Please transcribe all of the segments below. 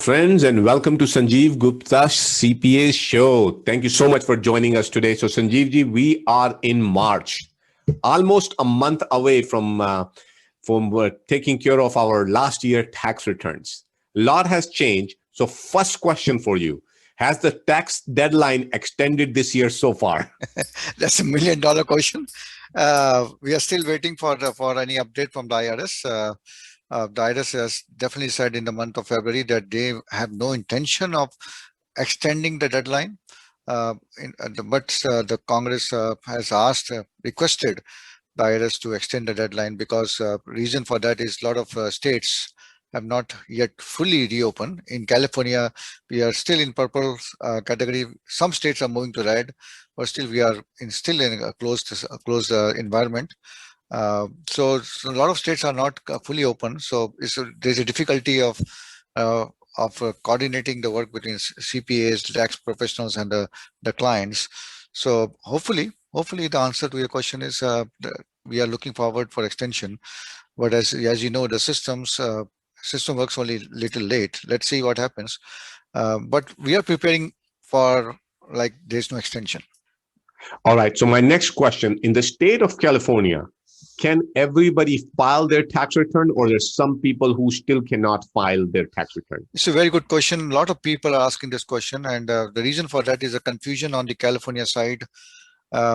friends, and welcome to Sanjiv Gupta CPA show. Thank you so much for joining us today. So, Sanjeev ji, we are in March, almost a month away from taking care of our last year tax returns. A lot has changed. So, first question for you: has the tax deadline extended this year so far? That's $1 million question. We are still waiting for any update from the IRS. The IRS has definitely said in the month of February that they have no intention of extending the deadline. But the Congress has requested the IRS to extend the deadline because reason for that is a lot of states have not yet fully reopened. In California, we are still in purple category. Some states are moving to red, but still we are still in a closed environment. So a lot of states are not fully open. So there's a difficulty of coordinating the work between CPAs, tax professionals, and the clients. So hopefully the answer to your question is we are looking forward for extension. But as you know, the system works only little late. Let's see what happens. But we are preparing for like there's no extension. All right. So my next question: in the state of California, can everybody file their tax return, or there's some people who still cannot file their tax return? It's a very good question. A lot of people are asking this question, and the reason for that is a confusion on the California side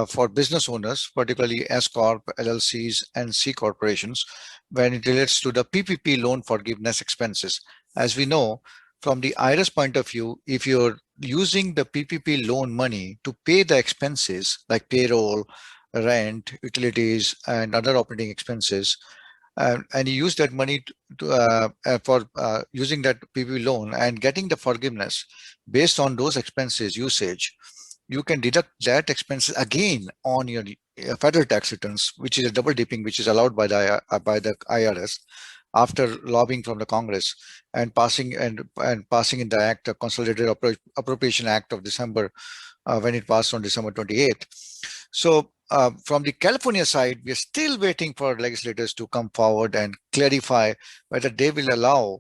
for business owners, particularly S Corp, LLCs, and C corporations, when it relates to the PPP loan forgiveness expenses. As we know, from the IRS point of view, if you're using the PPP loan money to pay the expenses like payroll, rent, utilities, and other operating expenses, and you use that money for using that PPP loan and getting the forgiveness based on those expenses usage, you can deduct that expenses again on your federal tax returns, which is a double dipping, which is allowed by the IRS after lobbying from the Congress and passing in the Act, the Consolidated Appropriation Act of December, when it passed on December 28th. So from the California side, we are still waiting for legislators to come forward and clarify whether they will allow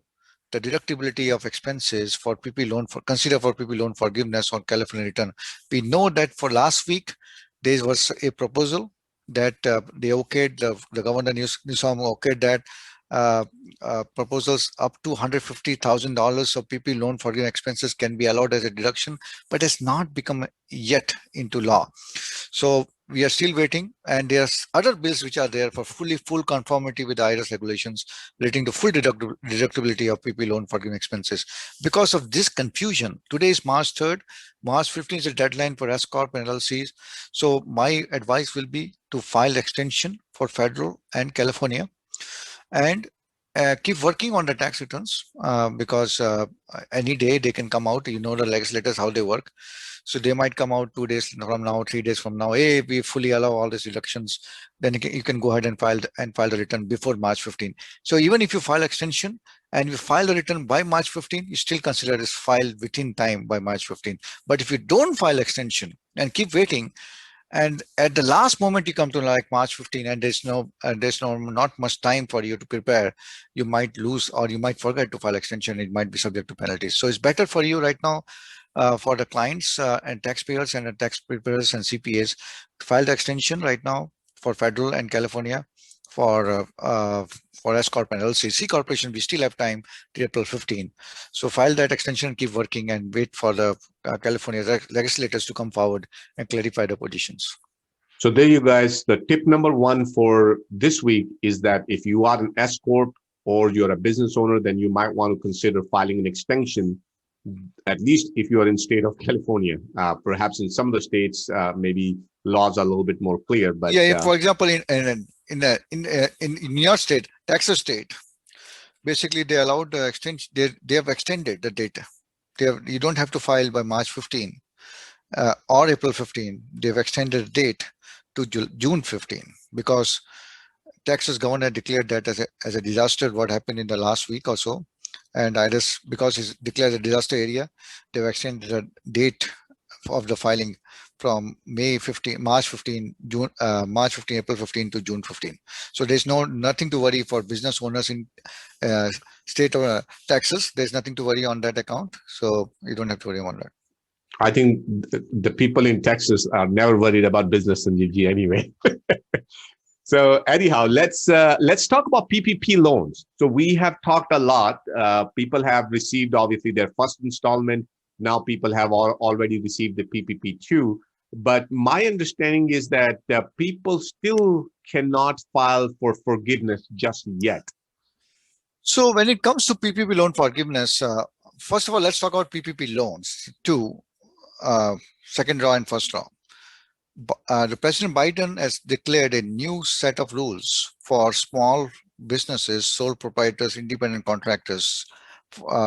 the deductibility of expenses for PPP loan consider for PPP loan forgiveness on California return. We know that for last week there was a proposal that they okayed, the Governor Newsom okayed that proposals up to $150,000 of PPP loan forgiveness expenses can be allowed as a deduction, but it's not become yet into law. So we are still waiting, and there's other bills which are there for full conformity with the IRS regulations relating to full deductibility of PPP loan forgiving expenses. Because of this confusion, today is March 3rd. March 15th is the deadline for S Corp and LLCs. So my advice will be to file extension for federal and California, and keep working on the tax returns because any day they can come out. You know the legislators, how they work. So they might come out 2 days from now, 3 days from now. Hey, we fully allow all these deductions. Then you can go ahead and file the return before March 15. So even if you file extension and you file the return by March 15, you still consider it as filed within time by March 15. But if you don't file extension and keep waiting, and at the last moment you come to like March 15 and there's not much time for you to prepare, you might lose or you might forget to file extension. It might be subject to penalties. So it's better for you right now, for the clients and taxpayers and the tax preparers and CPAs, to file the extension right now for federal and California. For S Corp and LLC, C Corporation, we still have time till April 15. So file that extension and keep working and wait for the California legislators to come forward and clarify the positions. So there you guys, the tip number one for this week is that if you are an S Corp or you're a business owner, then you might want to consider filing an extension, at least if you are in state of California. Perhaps in some of the states, maybe laws are a little bit more clear. But yeah, for example, in New York State, Texas State, basically they allowed the extension. They have extended the date. You don't have to file by March 15 or April 15. They've extended the date to June 15 because Texas governor declared that as a disaster, what happened in the last week or so. And because it's declared a disaster area, they've extended the date of the filing from March 15, April 15 to June 15. So there's nothing to worry for business owners in state taxes. There's nothing to worry on that account. So you don't have to worry about that. I think the people in Texas are never worried about business in GG anyway. So anyhow, let's talk about PPP loans. So we have talked a lot. People have received obviously their first installment. Now people have already received the PPP2. But my understanding is that people still cannot file for forgiveness just yet. So when it comes to PPP loan forgiveness, first of all, let's talk about PPP loans. Two, second draw and first draw. The President Biden has declared a new set of rules for small businesses, sole proprietors, independent contractors,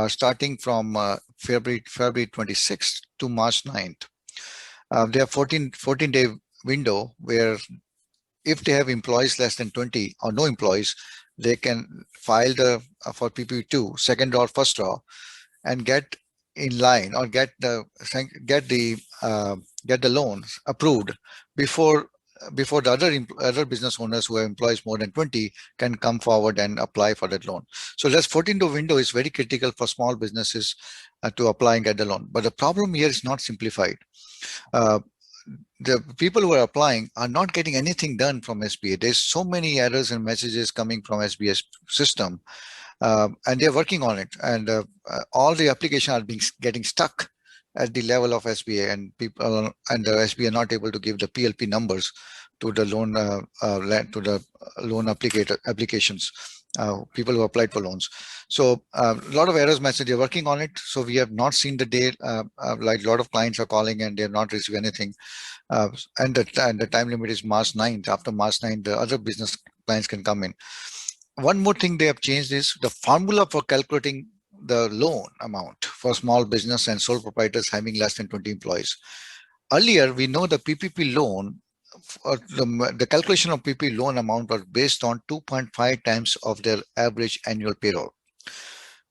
starting from February 26th to March 9th. They have 14-day window where if they have employees less than 20 or no employees, they can file for PPP2, second draw, first draw, and get in line or get the loans approved before the other business owners who have employees more than 20 can come forward and apply for that loan. So that's 14-day window is very critical for small businesses to apply and get the loan. But the problem here is not simplified. The people who are applying are not getting anything done from SBA. There's so many errors and messages coming from SBA system, and they're working on it. And all the applications are getting stuck at the level of SBA, and people and the SBA are not able to give the PLP numbers to the loan applications. People who applied for loans. So a lot of errors message, they're working on it. So we have not seen the day, like a lot of clients are calling and they have not received anything. And the time limit is March 9th. After March 9th, the other business clients can come in. One more thing they have changed is the formula for calculating the loan amount for small business and sole proprietors having less than 20 employees. Earlier, we know the PPP loan, the calculation of PPP loan amount was based on 2.5 times of their average annual payroll.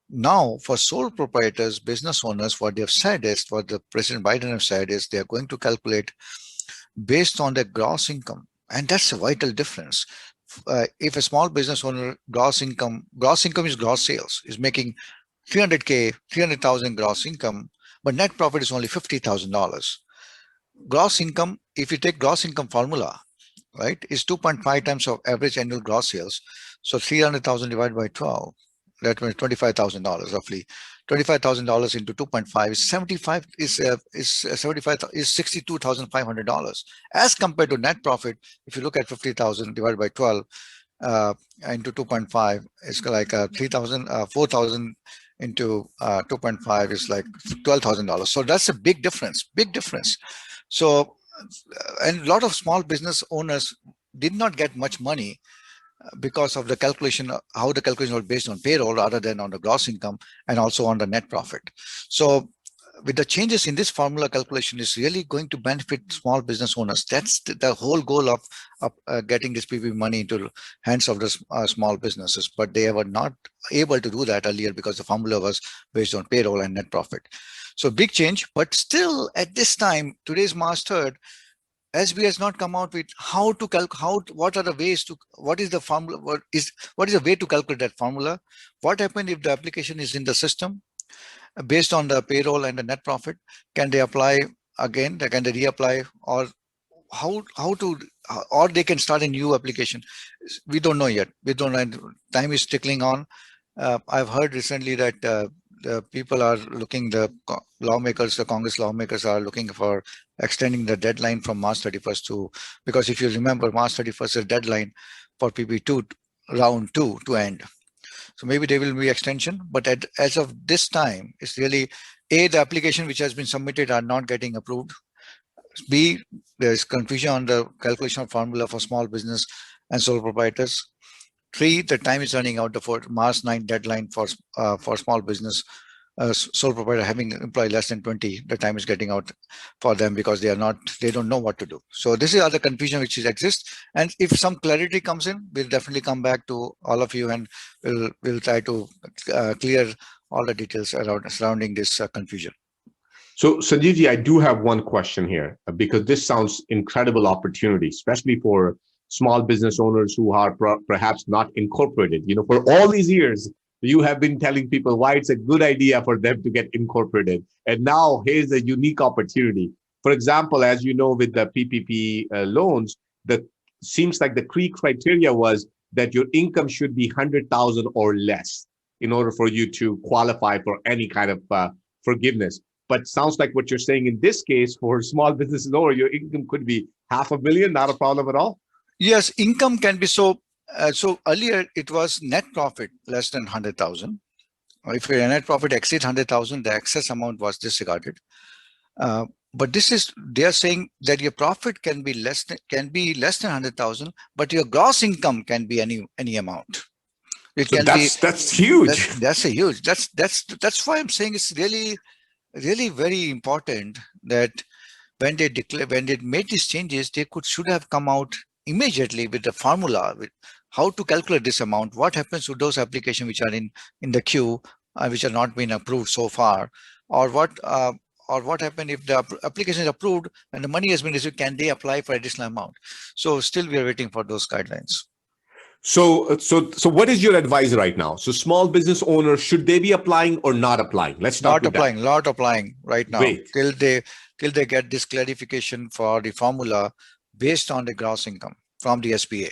Now, for sole proprietors, business owners, what they have said is, what the President Biden have said is, they are going to calculate based on their gross income, and that's a vital difference. If a small business owner gross income is gross sales, is making 300,000 gross income, but net profit is only $50,000. Gross income, if you take gross income formula, right, is 2.5 times of average annual gross sales. So 300,000 divided by 12, that means $25,000 roughly. $25,000 into 2.5 is $62,500. As compared to net profit, if you look at 50,000 divided by 12 into 2.5, it's like 4,000 into 2.5 is like $12,000. So that's a big difference, So, and a lot of small business owners did not get much money because of the calculation, how the calculation was based on payroll rather than on the gross income and also on the net profit. So with the changes in this formula, calculation is really going to benefit small business owners. That's the whole goal of getting this PPP money into the hands of the small businesses, but they were not able to do that earlier because the formula was based on payroll and net profit. So big change, but still at this time, today's March 3rd, SBI has not come out with how to what are the ways to, what is the formula, what is the way to calculate that formula? What happens if the application is in the system based on the payroll and the net profit? Can they apply again? Can they reapply, or or they can start a new application? We don't know yet. We don't know. Time is tickling on. I've heard recently that the people are looking, the Congress lawmakers are looking for extending the deadline from March 31st to, because if you remember, March 31st is the deadline for PP2 round 2 to end. So maybe there will be extension, but as of this time, it's really A, the application which has been submitted are not getting approved. B, there's confusion on the calculation of formula for small business and sole proprietors. 3, the time is running out. The March 9 deadline for small business sole proprietor having employee less than 20, the time is getting out for them because they don't know what to do. So this is other confusion which exists. And if some clarity comes in, we'll definitely come back to all of you and we'll try to clear all the details surrounding this confusion. So Sanjeevji, I do have one question here because this sounds incredible opportunity, especially for small business owners who are perhaps not incorporated. For all these years, You have been telling people why it's a good idea for them to get incorporated. And now here's a unique opportunity. For example, as you know, with the PPP loans, the seems like the key criteria was that your income should be 100,000 or less in order for you to qualify for any kind of forgiveness. But sounds like what you're saying in this case for small business owner, your income could be 500,000, not a problem at all. Yes, income can be so earlier it was net profit less than 100,000. If your net profit exceeds 100,000, the excess amount was disregarded. But this is, they are saying that your profit can be less than 100,000, but your gross income can be any amount. It So can be that's huge. that's a huge. That's why I'm saying it's really very important that when they made these changes, they should have come out immediately with the formula with how to calculate this amount. What happens to those applications which are in the queue, which are not been approved so far, or what happened if the application is approved and the money has been received? Can they apply for additional amount? So still we are waiting for those guidelines. So what is your advice right now? So small business owners, should they be applying or not applying? Let's start with that. Not applying right now Great. till they get this clarification for the formula based on the gross income from the SBA.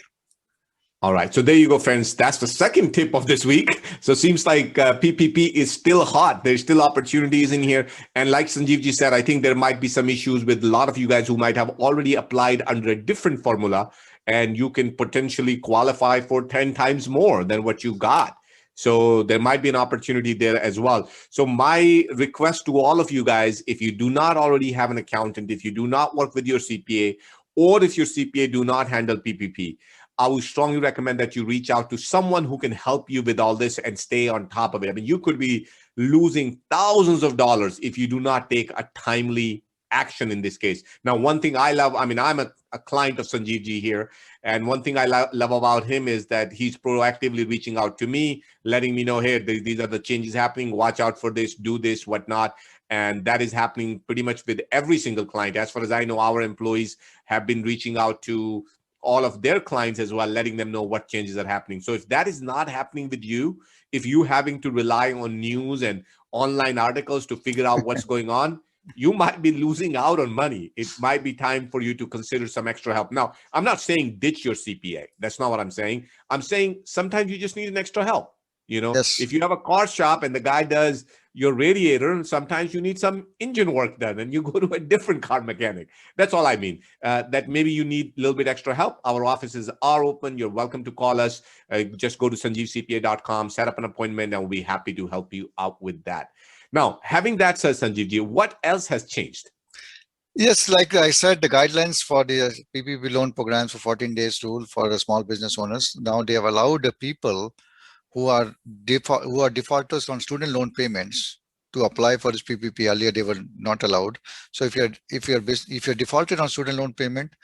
All right. So there you go, friends. That's the second tip of this week. So it seems like PPP is still hot. There's still opportunities in here. And like Sanjeevji said, I think there might be some issues with a lot of you guys who might have already applied under a different formula, and you can potentially qualify for 10 times more than what you got. So there might be an opportunity there as well. So my request to all of you guys, if you do not already have an accountant, if you do not work with your CPA, or if your CPA do not handle PPP, I would strongly recommend that you reach out to someone who can help you with all this and stay on top of it. I mean, you could be losing thousands of dollars if you do not take a timely action in this case. Now, one thing I love, I mean, I'm a client of Sanjeev Ji here, and one thing I love about him is that he's proactively reaching out to me, letting me know, hey, these are the changes happening, watch out for this, do this, whatnot. And that is happening pretty much with every single client. As far as I know, our employees have been reaching out to all of their clients as well, letting them know what changes are happening. So if that is not happening with you, if you having to rely on news and online articles to figure out what's going on, you might be losing out on money. It might be time for you to consider some extra help. Now, I'm not saying ditch your CPA. That's not what I'm saying. I'm saying sometimes you just need an extra help. You know, Yes. if you have a car shop and the guy does your radiator, and sometimes you need some engine work done and you go to a different car mechanic. That's all I mean. That maybe you need a little bit extra help. Our offices are open. You're welcome to call us. Just go to sanjeevcpa.com, set up an appointment, and we'll be happy to help you out with that. Now, having that said, Sanjeevji, what else has changed? Yes, like I said, the guidelines for the PPP loan programs for 14 days rule for the small business owners. Now they have allowed the people who are defaulters on student loan payments to apply for this PPP. Earlier they were not allowed. So if you're defaulted on student loan payment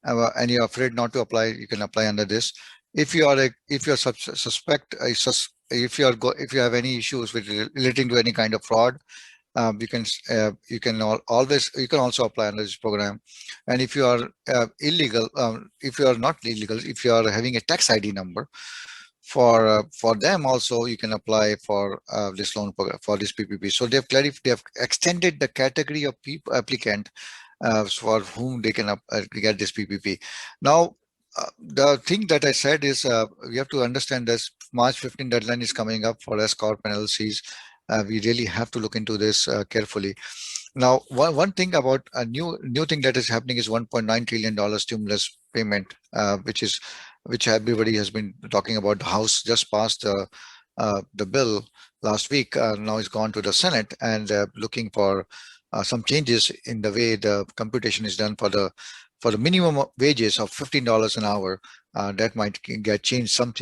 and you're afraid not to apply, you can apply under this. If you have any issues with relating to any kind of fraud, you can also apply under this program. And if you are illegal, if you are not illegal, if you are having a tax ID number, for them also you can apply for this loan program, for this PPP. So they have extended the category of applicant for whom they can get this PPP. Now the thing that I said is we have to understand this March 15 deadline is coming up for S Corp and LCs. We really have to look into this carefully. Now, one thing about a new thing that is happening is $1.9 trillion stimulus payment, which everybody has been talking about. The House just passed the bill last week. Now it's gone to the Senate and looking for some changes in the way the computation is done for the minimum wages of $15 an hour. That might get changed. Some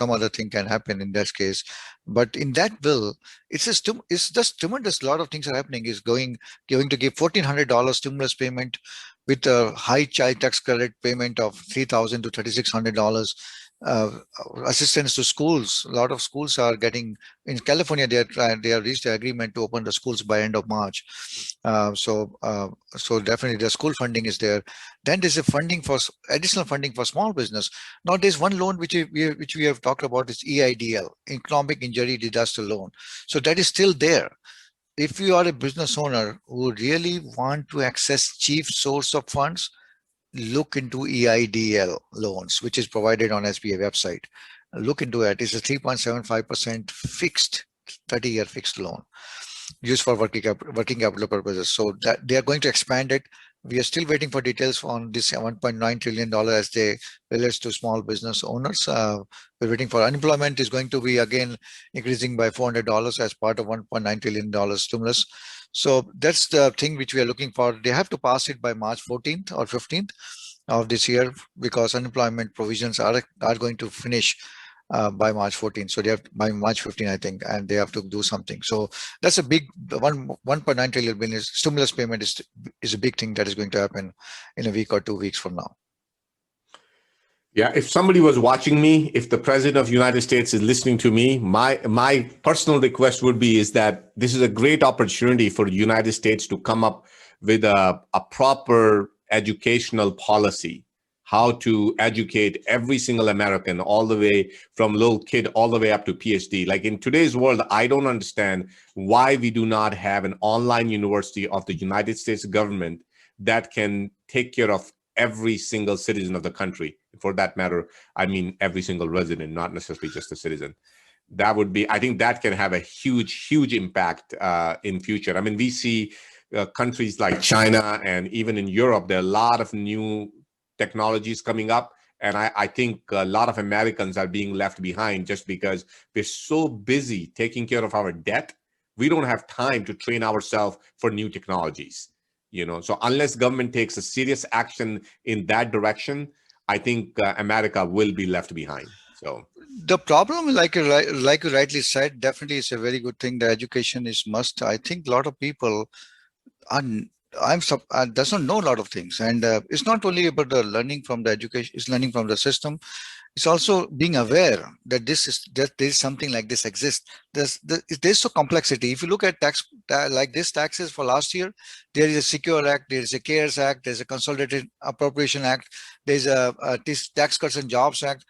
other thing can happen in that case. But in that bill, it's just tremendous. A lot of things are happening. Is going to give $1,400 stimulus payment with a high child tax credit payment of $3,000 to $3,600. assistance to schools. A lot of schools are getting, in California, they have reached an agreement to open the schools by end of March. So definitely the school funding is there. Then there's a funding for additional funding for small business. Now there's one loan which we have talked about, is EIDL, Economic Injury Disaster Loan. So that is still there. If you are a business owner who really want to access cheap source of funds, look into EIDL loans, which is provided on SBA website. Look into it. It's a 3.75% fixed 30-year fixed loan used for working capital purposes. So that they are going to expand it. We are still waiting for details on this $1.9 trillion as they relates to small business owners. We're waiting for unemployment is going to be again increasing by $400 as part of $1.9 trillion stimulus. So that's the thing which we are looking for. They have to pass it by March 14th or 15th of this year, because unemployment provisions are going to finish by March 14th. So they have by March 15th, I think, and they have to do something. So that's a big 1.9 trillion billion stimulus payment is a big thing that is going to happen in a week or 2 weeks from now. Yeah, if somebody was watching me, if the president of the United States is listening to me, my personal request would be is that this is a great opportunity for the United States to come up with a proper educational policy, how to educate every single American, all the way from little kid all the way up to PhD. Like in today's world, I don't understand why we do not have an online university of the United States government that can take care of every single citizen of the country. For that matter, I mean every single resident, not necessarily just a citizen. That would be, I think that can have a huge impact in future. I mean, we see countries like China and even in Europe, there are a lot of new technologies coming up. And I think a lot of Americans are being left behind just because we're so busy taking care of our debt. We don't have time to train ourselves for new technologies. So unless government takes a serious action in that direction, I think America will be left behind. So the problem, like you rightly said, definitely is a very good thing. The education is must. I think a lot of people does not know a lot of things, and it's not only about the learning from the education; it's learning from the system. It's also being aware that there is something like this exists. There's so complexity. If you look at taxes for last year, there is a Secure Act, there is a CARES Act, there's a Consolidated Appropriation Act, there's a Tax Cuts and Jobs Act.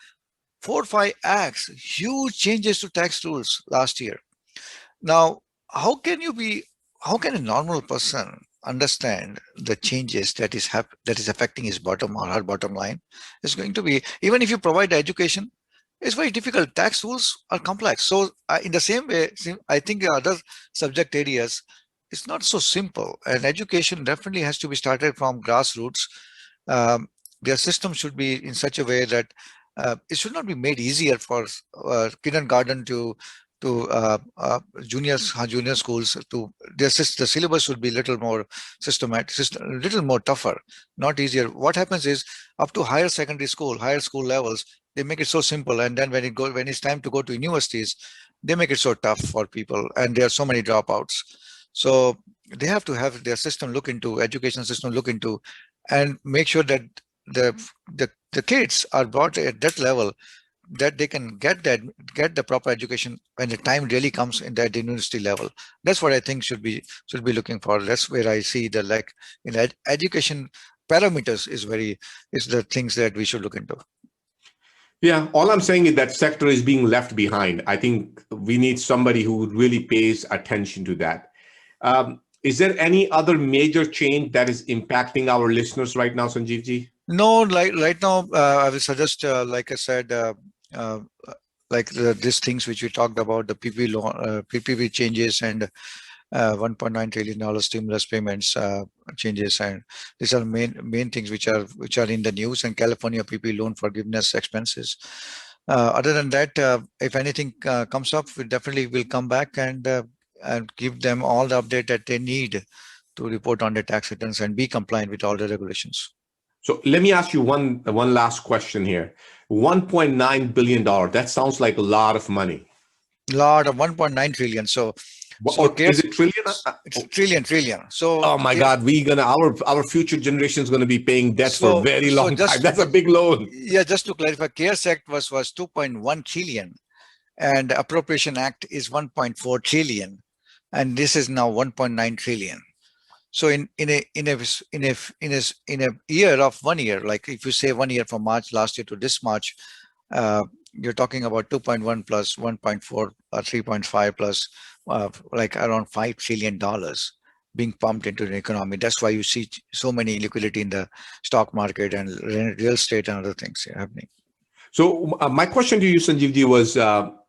4 or 5 acts, huge changes to tax rules last year. Now, how can a normal person understand the changes that is affecting his bottom or her bottom line? It's going to be, even if you provide education, it's very difficult. Tax rules are complex. So in the same way, I think the other subject areas, it's not so simple. And education definitely has to be started from grassroots. Their system should be in such a way that it should not be made easier for kindergarten to junior schools to the syllabus should be little more systematic, little more tougher, not easier. What happens is up to higher school levels, they make it so simple, and then when it's time to go to universities, they make it so tough for people, and there are so many dropouts. So they have to have their education system look into and make sure that the kids are brought at that level that they can get the proper education when the time really comes in that university level. That's what I think should be looking for. That's where I see the lack in education parameters is the things that we should look into. Yeah, all I'm saying is that sector is being left behind. I think we need somebody who really pays attention to that. Is there any other major change that is impacting our listeners right now, Sanjeevji? No, right now, I will suggest, like I said, these things which we talked about, the PPP changes and $1.9 trillion stimulus payments changes, and these are main things which are in the news, and California PPP loan forgiveness expenses. Other than that, if anything comes up, we definitely will come back and give them all the update that they need to report on their tax returns and be compliant with all the regulations. So let me ask you one last question here. $1.9 billion, that sounds like a lot of money. Lot of 1.9 trillion. So So Is it trillion? it's trillion. So Oh my God, our future generation is gonna be paying debts for a very so long time. just That's a big loan. yeah, just to clarify, CARES Act was 2.1 trillion, and Appropriation Act is 1.4 trillion, and this is now 1.9 trillion. So in a year of 1 year, like if you say 1 year from March last year to this March, you're talking about 2.1 plus 1.4 or 3.5 plus like around $5 trillion being pumped into the economy. That's why you see so many liquidity in the stock market and real estate and other things happening. So my question to you, Sanjeevji, was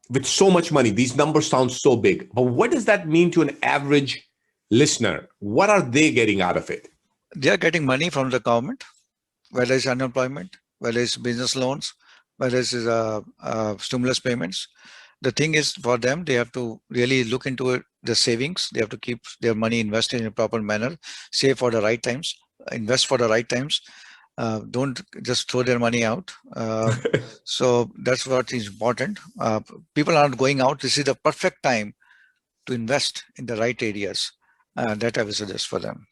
with so much money, these numbers sound so big, but what does that mean to an average listener? What are they getting out of it? They are getting money from the government, whether it's unemployment, whether it's business loans, whether it's stimulus payments. The thing is, for them, they have to really look into it, the savings. They have to keep their money invested in a proper manner, save for the right times, invest for the right times. Don't just throw their money out. So that's what is important. People aren't going out. This is the perfect time to invest in the right areas. That I would suggest for them.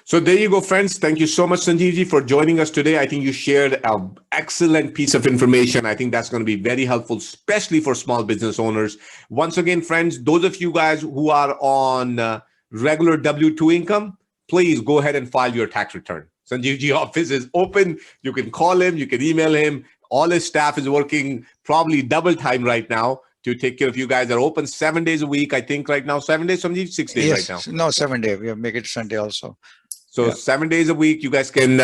So there you go, friends. Thank you so much, Sanjeevji, for joining us today. I think you shared an excellent piece of information. I think that's going to be very helpful, especially for small business owners. Once again, friends, those of you guys who are on regular W-2 income, please go ahead and file your tax return. Sanjeevji office is open. You can call him, you can email him. All his staff is working probably double time right now to take care of you guys. They're open 7 days a week, I think right now. 7 days, Sanjeev, 6 days right now. No, 7 days. We have make it Sunday also. So 7 days a week, you guys can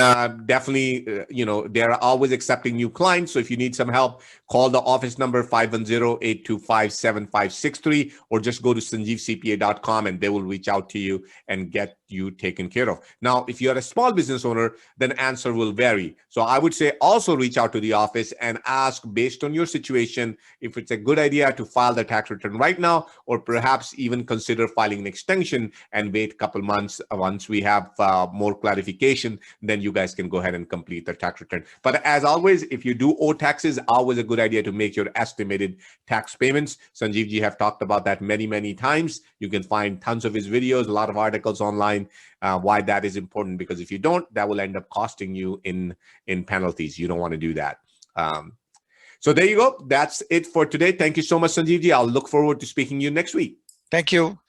definitely, they're always accepting new clients. So if you need some help, call the office number 510-825-7563, or just go to sanjeevcpa.com and they will reach out to you and get you taken care of. Now, if you're a small business owner, then answer will vary. So I would say also reach out to the office and ask, based on your situation, if it's a good idea to file the tax return right now, or perhaps even consider filing an extension and wait a couple months. Once we have more clarification, then you guys can go ahead and complete the tax return. But as always, if you do owe taxes, always a good idea to make your estimated tax payments. Sanjeevji have talked about that many times. You can find tons of his videos, a lot of articles online, why that is important, because if you don't, that will end up costing you in penalties. You don't want to do that. So there you go. That's it for today. Thank you so much, Sanjeevji. I'll look forward to speaking to you next week. Thank you.